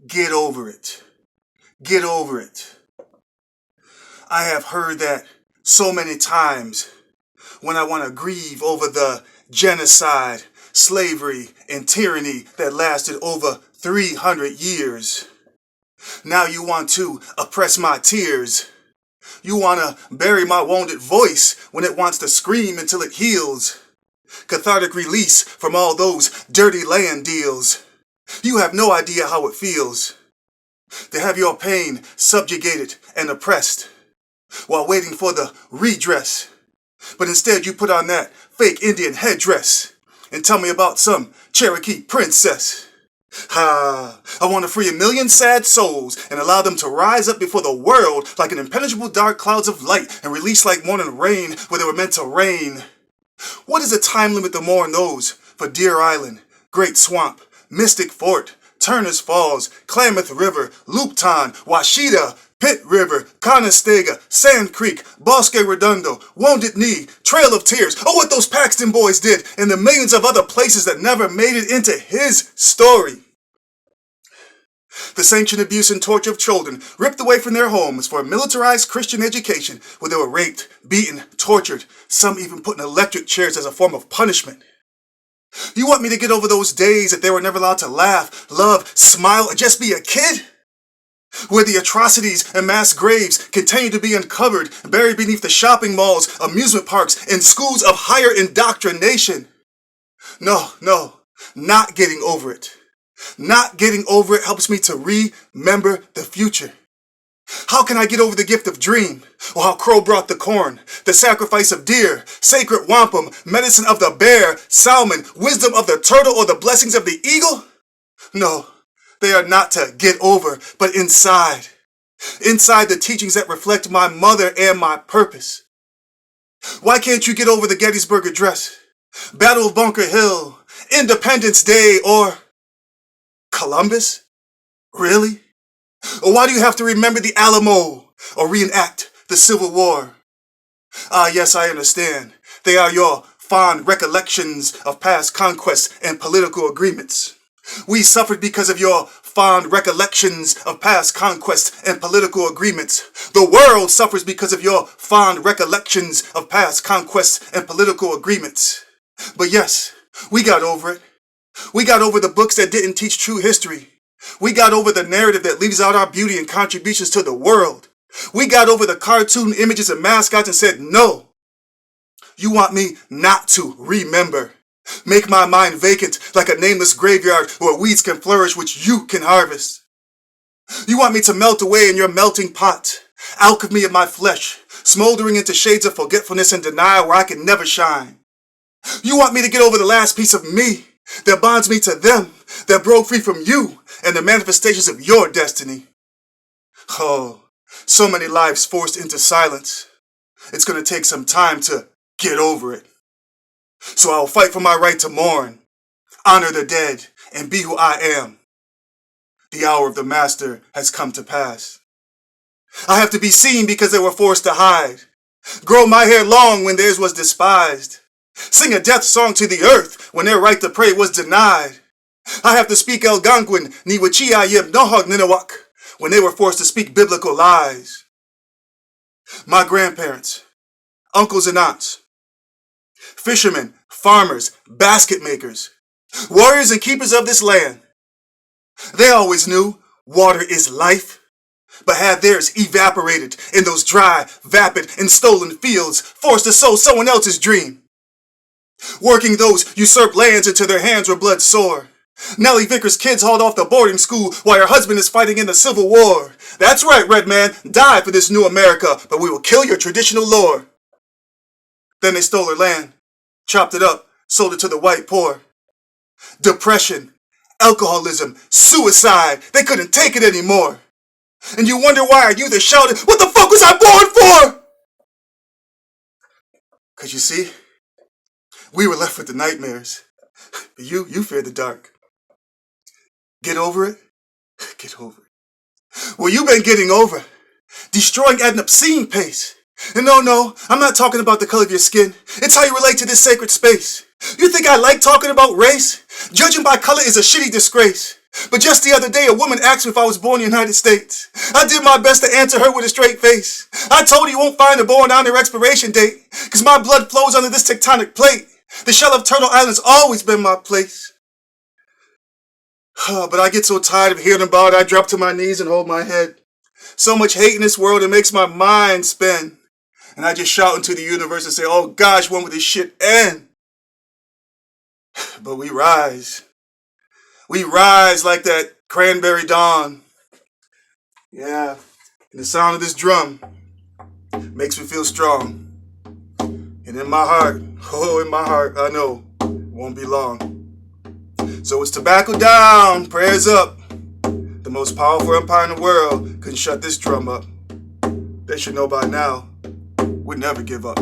Get over it. Get over it. I have heard that so many times when I want to grieve over the genocide, slavery, and tyranny that lasted over 300 years. Now you want to oppress my tears. You want to bury my wounded voice when it wants to scream until it heals. Cathartic release from all those dirty land deals. You have no idea how it feels to have your pain subjugated and oppressed while waiting for the redress. But instead you put on that fake Indian headdress and tell me about some Cherokee princess. I want to free 1 million sad souls and allow them to rise up before the world like an impenetrable dark clouds of light and release like morning rain where they were meant to rain. What is the time limit to mourn those for Deer Island, Great Swamp, Mystic Fort, Turner's Falls, Klamath River, Loopton, Washita, Pitt River, Conestoga, Sand Creek, Bosque Redondo, Wounded Knee, Trail of Tears. Oh, what those Paxton boys did, and the millions of other places that never made it into his story. The sanctioned abuse and torture of children ripped away from their homes for a militarized Christian education where they were raped, beaten, tortured, some even put in electric chairs as a form of punishment. You want me to get over those days that they were never allowed to laugh, love, smile, or just be a kid? Where the atrocities and mass graves continue to be uncovered, buried beneath the shopping malls, amusement parks, and schools of higher indoctrination. No, not getting over it. Not getting over it helps me to remember the future. How can I get over the gift of dream? Or how Crow brought the corn, the sacrifice of deer, sacred wampum, medicine of the bear, salmon, wisdom of the turtle, or the blessings of the eagle? No, they are not to get over, but inside. Inside the teachings that reflect my mother and my purpose. Why can't you get over the Gettysburg Address, Battle of Bunker Hill, Independence Day, or Columbus? Really? Or why do you have to remember the Alamo or reenact the Civil War? Yes, I understand. They are your fond recollections of past conquests and political agreements. We suffered because of your fond recollections of past conquests and political agreements. The world suffers because of your fond recollections of past conquests and political agreements. But yes, we got over it. We got over the books that didn't teach true history. We got over the narrative that leaves out our beauty and contributions to the world. We got over the cartoon images and mascots and said, no. You want me not to remember. Make my mind vacant like a nameless graveyard where weeds can flourish which you can harvest. You want me to melt away in your melting pot, alchemy of my flesh, smoldering into shades of forgetfulness and denial where I can never shine. You want me to get over the last piece of me that bonds me to them, that broke free from you and the manifestations of your destiny. Oh, so many lives forced into silence. It's going to take some time to get over it. So I'll fight for my right to mourn, honor the dead, and be who I am. The hour of the master has come to pass. I have to be seen because they were forced to hide. Grow my hair long when theirs was despised. Sing a death song to the earth when their right to pray was denied. I have to speak Algonquin, Niwachia Yib Nohog Ninawak, when they were forced to speak biblical lies. My grandparents, uncles and aunts, fishermen, farmers, basket makers, warriors and keepers of this land. They always knew water is life, but had theirs evaporated in those dry, vapid, and stolen fields, forced to sow someone else's dream. Working those usurped lands into their hands where blood sore. Nellie Vickers' kids hauled off the boarding school while her husband is fighting in the Civil War. That's right, Red Man, die for this new America, but we will kill your traditional lore. Then they stole her land, chopped it up, sold it to the white poor. Depression, alcoholism, suicide, they couldn't take it anymore. And you wonder why our youth is shouting, what the fuck was I born for? 'Cause you see, we were left with the nightmares. But you fear the dark. Get over it? Get over it. Well, you've been getting over. Destroying at an obscene pace. And no, I'm not talking about the color of your skin. It's how you relate to this sacred space. You think I like talking about race? Judging by color is a shitty disgrace. But just the other day, a woman asked me if I was born in the United States. I did my best to answer her with a straight face. I told her you won't find a born on their expiration date, because my blood flows under this tectonic plate. The shell of Turtle Island's always been my place. But I get so tired of hearing about it, I drop to my knees and hold my head. So much hate in this world, it makes my mind spin. And I just shout into the universe and say, oh gosh, when will this shit end? But we rise. We rise like that cranberry dawn. Yeah, and the sound of this drum makes me feel strong. And in my heart, I know it won't be long. So it's tobacco down, prayers up. The most powerful empire in the world couldn't shut this drum up. They should know by now, we'd never give up.